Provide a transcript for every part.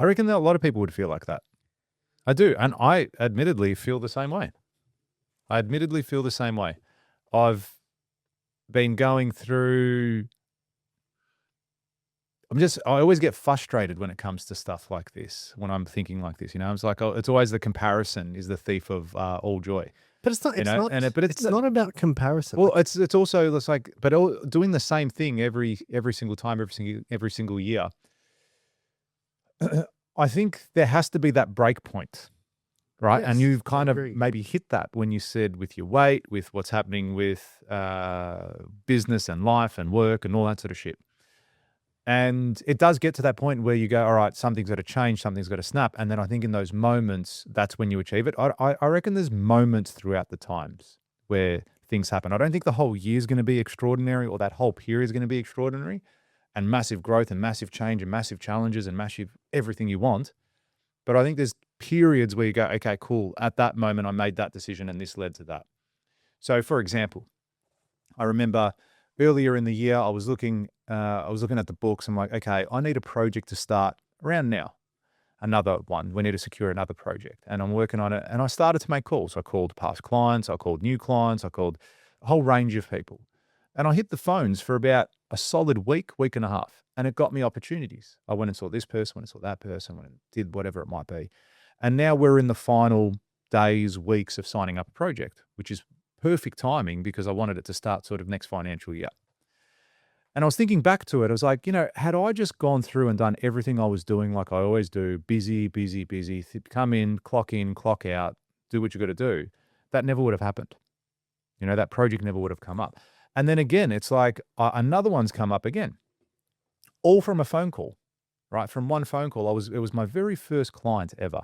I reckon that a lot of people would feel like that. I do. And I admittedly feel the same way. I've been going through, I always get frustrated when it comes to stuff like this, when I'm thinking like this, I was like, oh, it's always the comparison is the thief of all joy. But it's not. It's not. But it's not about comparison. Well, it's also it's like, but doing the same thing every single time, every single year. I think there has to be that break point, right? And Yes, you've kind I of agree. maybe hit that when you said with your weight, with what's happening with business and life and work and all that sort of shit. And it does get to that point where you go, all right, something's got to change, something's got to snap. And then I think in those moments, that's when you achieve it. I reckon there's moments throughout the times where things happen. I don't think the whole year is going to be extraordinary, or that whole period is going to be extraordinary and massive growth and massive change and massive challenges and massive everything you want. But I think there's periods where you go, okay, cool. At that moment, I made that decision and this led to that. So for example, I remember earlier in the year, I was looking at the books. I'm like, okay, I need a project to start around now. Another one. We need to secure another project. And I'm working on it. And I started to make calls. I called past clients. I called new clients. I called a whole range of people. And I hit the phones for about a solid week and a half. And it got me opportunities. I went and saw this person, went and saw that person, went and did whatever it might be. And now we're in the final days, weeks of signing up a project, which is perfect timing because I wanted it to start sort of next financial year. And I was thinking back to it, I was like, had I just gone through and done everything I was doing like I always do, busy, come in, clock out, do what you got to do, that never would have happened. That project never would have come up. And then again, it's like another one's come up again, all from a phone call, right? From one phone call. It was my very first client ever.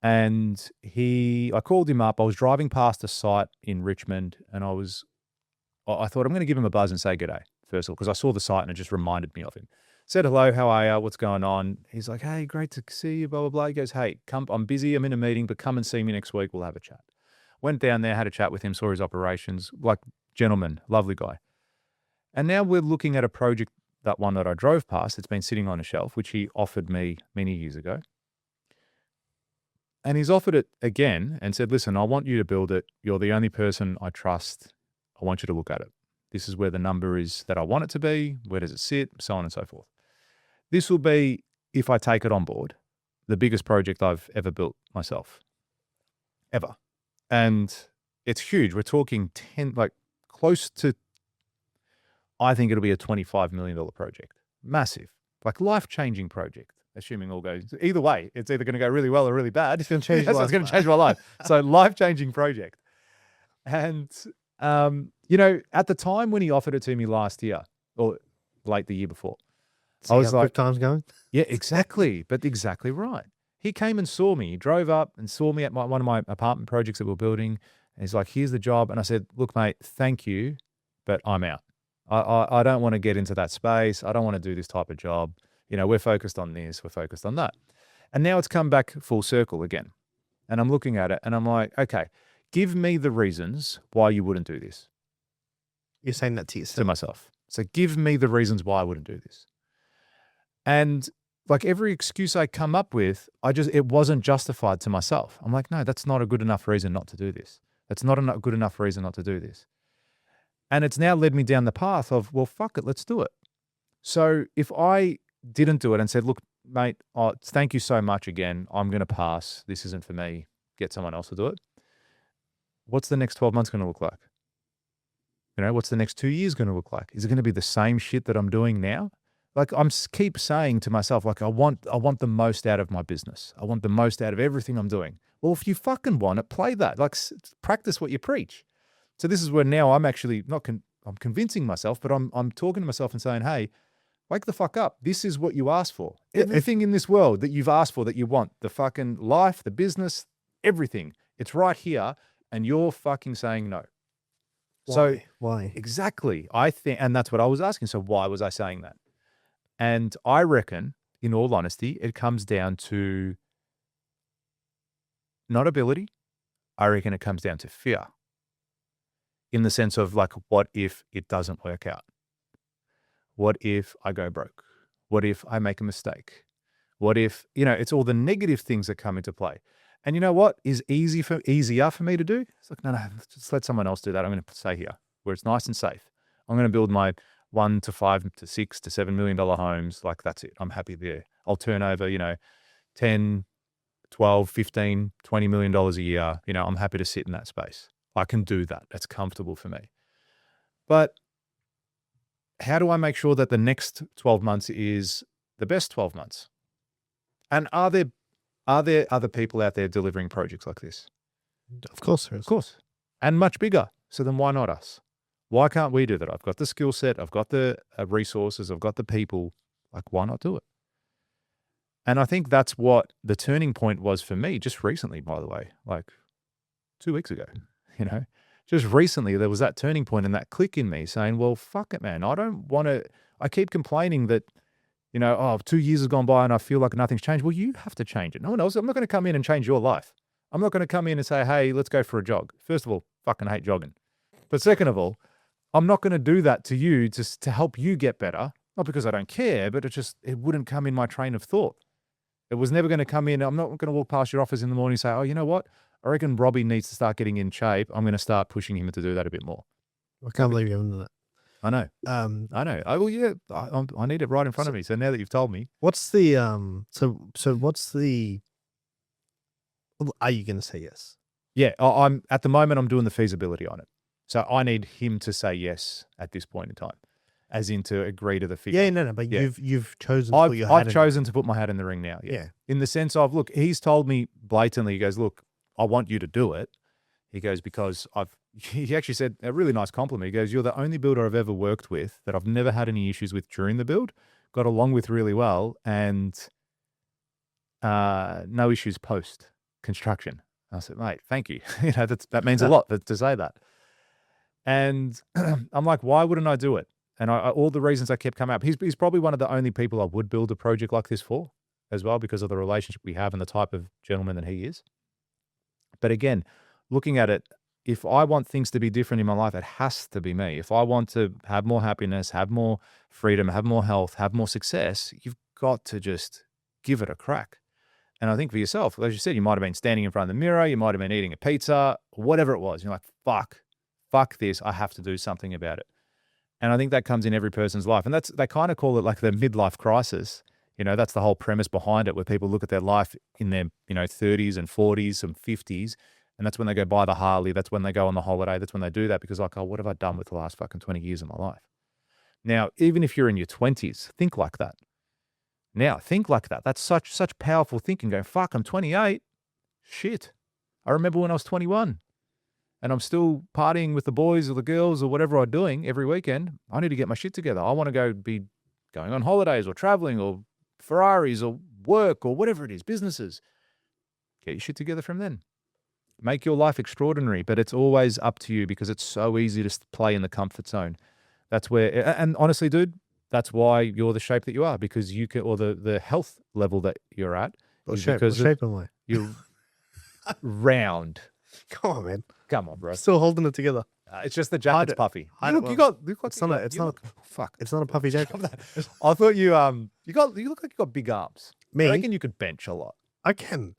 And I called him up. I was driving past a site in Richmond and I thought I'm going to give him a buzz and say good day. First of all, because I saw the site and it just reminded me of him. Said, hello, how are you? What's going on? He's like, hey, great to see you, blah, blah, blah. He goes, hey, I'm busy. I'm in a meeting, but come and see me next week. We'll have a chat. Went down there, had a chat with him, saw his operations, like gentleman, lovely guy. And now we're looking at a project, that one that I drove past. It's been sitting on a shelf, which he offered me many years ago. And he's offered it again and said, listen, I want you to build it. You're the only person I trust. I want you to look at it. This is where the number is that I want it to be. Where does it sit? So on and so forth. This will be, if I take it on board, the biggest project I've ever built myself. Ever. And it's huge. We're talking close to, I think it'll be a $25 million project. Massive. Like life-changing project, assuming all goes. Either way, it's either going to go really well or really bad. It's going to change your life. It's going to change my life. So life-changing project. And at the time when he offered it to me last year or late the year before, I was like, time's going. Yeah, exactly. But exactly right. He came and saw me. He drove up and saw me at one of my apartment projects that we're building. And he's like, here's the job. And I said, look, mate, thank you, but I'm out. I don't want to get into that space. I don't want to do this type of job. We're focused on this. We're focused on that. And now it's come back full circle again. And I'm looking at it and I'm like, okay, give me the reasons why you wouldn't do this. You're saying that to yourself? To myself. So give me the reasons why I wouldn't do this. And like every excuse I come up with, it wasn't justified to myself. I'm like, no, that's not a good enough reason not to do this. That's not a good enough reason not to do this. And it's now led me down the path of, well, fuck it, let's do it. So if I didn't do it and said, look, mate, thank you so much again. I'm going to pass. This isn't for me. Get someone else to do it. What's the next 12 months going to look like? What's the next 2 years going to look like? Is it going to be the same shit that I'm doing now? Like keep saying to myself, like, I want the most out of my business. I want the most out of everything I'm doing. Well, if you fucking want it, play that. Like practice what you preach. So this is where now I'm actually I'm convincing myself, but I'm talking to myself and saying, hey, wake the fuck up. This is what you asked for. Everything in this world that you've asked for, that you want, the fucking life, the business, everything. It's right here. And you're fucking saying no. Why? So why? Exactly. I think, and that's what I was asking. So why was I saying that? And I reckon, in all honesty, it comes down to not ability. I reckon it comes down to fear. In the sense of like, what if it doesn't work out? What if I go broke? What if I make a mistake? What if, it's all the negative things that come into play. And you know what is easier for me to do? It's like, no, just let someone else do that. I'm going to stay here where it's nice and safe. I'm going to build my $1 to $5 to $6 to $7 million homes. Like, that's it. I'm happy there. I'll turn over, 10, 12, 15, $20 million a year. I'm happy to sit in that space. I can do that. That's comfortable for me. But how do I make sure that the next 12 months is the best 12 months? And are there other people out there delivering projects like this? Of course there is. Of course. And much bigger. So then why not us? Why can't we do that? I've got the skill set. I've got the resources. I've got the people. Like, why not do it? And I think that's what the turning point was for me just recently, by the way, like 2 weeks ago, just recently there was that turning point and that click in me saying, well, fuck it, man. I don't want to, I keep complaining that, 2 years have gone by and I feel like nothing's changed. Well, you have to change it. No one else. I'm not going to come in and change your life. I'm not going to come in and say, hey, let's go for a jog. First of all, fucking hate jogging. But second of all, I'm not going to do that to you just to help you get better. Not because I don't care, but it wouldn't come in my train of thought. It was never going to come in. I'm not going to walk past your office in the morning and say, oh, you know what? I reckon Robbie needs to start getting in shape. I'm going to start pushing him to do that a bit more. I can't believe you haven't done that. I know. I know. I need it right in front of me. So now that you've told me. What's the, what's the, are you going to say yes? Yeah. I'm at the moment, I'm doing the feasibility on it. So I need him to say yes at this point in time, as in to agree to the figure. Yeah, no, but Yeah. you've chosen to put your hat I've chosen to put my hat in the ring now. Yeah. Yeah. In the sense of, look, he's told me blatantly, he goes, look, I want you to do it. He goes, because he actually said a really nice compliment. He goes, you're the only builder I've ever worked with that I've never had any issues with during the build, got along with really well, and no issues post construction. I said, mate, thank you. That means a lot to say that. And I'm like, why wouldn't I do it? And all the reasons I kept coming up. He's probably one of the only people I would build a project like this for as well, because of the relationship we have and the type of gentleman that he is. But again, looking at it, if I want things to be different in my life, it has to be me. If I want to have more happiness, have more freedom, have more health, have more success, you've got to just give it a crack. And I think for yourself, as you said, you might have been standing in front of the mirror, you might have been eating a pizza, whatever it was. You're like, fuck this, I have to do something about it. And I think that comes in every person's life. And they kind of call it like the midlife crisis. That's the whole premise behind it, where people look at their life in their, 30s and 40s, some 50s. And that's when they go buy the Harley. That's when they go on the holiday. That's when they do that, because like, oh, what have I done with the last fucking 20 years of my life? Now, even if you're in your 20s, think like that. Now, think like that. That's such powerful thinking. Going, fuck, I'm 28. Shit. I remember when I was 21 and I'm still partying with the boys or the girls or whatever I'm doing every weekend. I need to get my shit together. I want to be going on holidays or traveling or Ferraris or work or whatever it is, businesses. Get your shit together from then. Make your life extraordinary, but it's always up to you, because it's so easy to play in the comfort zone. That's where, and honestly, dude, that's why you're the shape that you are, because you can, or the health level that you're at. What shape am I? You're round. Come on, man. Come on, bro. Still holding it together. It's just the jacket's puffy. It's not a puffy jacket. I thought you look like you got big arms. Me? I reckon you could bench a lot. I can.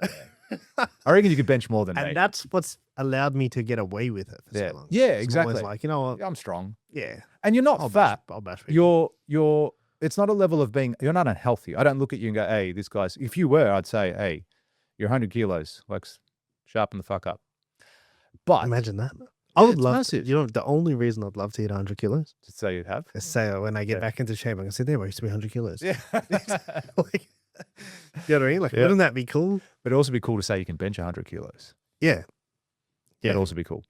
I reckon you could bench more than me. And that's what's allowed me to get away with it for so long. Yeah, It's exactly. always like, you know what? I'm strong. Yeah. And you're not fat. I'll bash people. You're it's not a level of being, you're not unhealthy. I don't look at you and go, hey, this guy's, if you were, I'd say, hey, you're 100 kilos. Like, sharpen the fuck up. But imagine that. I would love massive. to. The only reason I'd love to eat 100 kilos to say you'd have. is say when I get back into shape, I can say, there, I used to be 100 kilos. Yeah. Like, you know what I mean? Like, wouldn't that be cool? But it'd also be cool to say you can bench 100 kilos. Yeah. Yeah. It'd also be cool.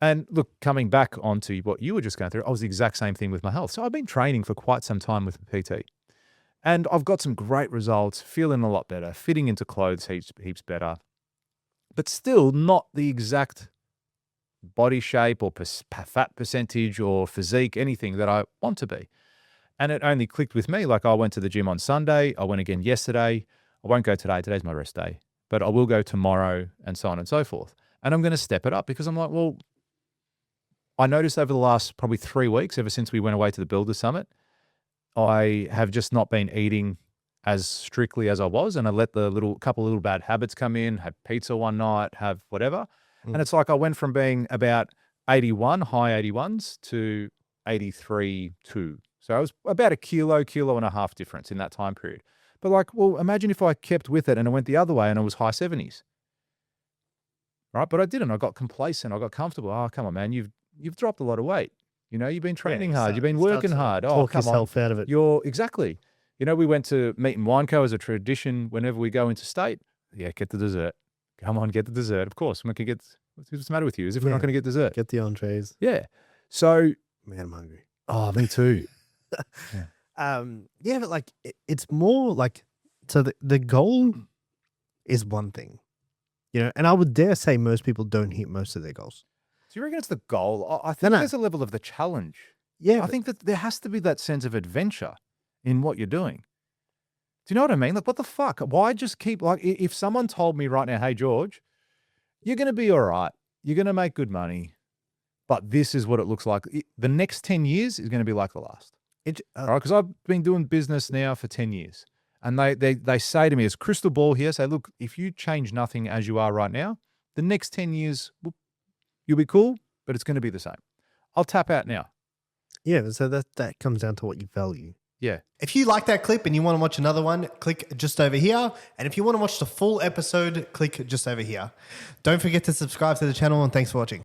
And look, coming back onto what you were just going through, I was the exact same thing with my health. So I've been training for quite some time with PT. And I've got some great results, feeling a lot better, fitting into clothes heaps better. But still not the exact body shape or fat percentage or physique, anything that I want to be. And it only clicked with me. Like, I went to the gym on Sunday. I went again yesterday. I won't go today. Today's my rest day. But I will go tomorrow, and so on and so forth. And I'm going to step it up, because I'm like, well, I noticed over the last probably 3 weeks, ever since we went away to the Builder Summit, I have just not been eating as strictly as I was, and I let the couple of little bad habits come in, had pizza one night, have whatever. And it's like I went from being about 81, high 81s to 83.2. So I was about a kilo and a half difference in that time period. But like, well, imagine if I kept with it and it went the other way and it was high 70s. Right? But I didn't. I got complacent. I got comfortable. Oh, come on, man. You've dropped a lot of weight. You know, you've been training hard. You've been working hard. Oh, Talk come on. yourself out of it. Exactly. You know, we went to Meat and Wine Co. as a tradition whenever we go into state. Yeah, get the dessert. Come on, get the dessert. Of course. We can get, what's the matter with you? As if we're not going to get dessert. Get the entrees. Yeah. So, Man, I'm hungry. oh, me too. Yeah, but like it's more like, so the goal is one thing, you know, and I would dare say most people don't hit most of their goals. So you reckon it's the goal? I think there's a level of the challenge. Yeah, I think that there has to be that sense of adventure in what you're doing. Do you know what I mean? Like, what the fuck? Why just keep, like, if someone told me right now, hey, George, you're going to be all right. You're going to make good money, but this is what it looks like. The next 10 years is going to be like the last. All right? Because I've been doing business now for 10 years. And they say to me, it's crystal ball here, say, look, if you change nothing as you are right now, the next 10 years, you'll be cool, but it's going to be the same. I'll tap out now. Yeah, so that comes down to what you value. Yeah. If you like that clip and you want to watch another one, click just over here. And if you want to watch the full episode, click just over here. Don't forget to subscribe to the channel, and thanks for watching.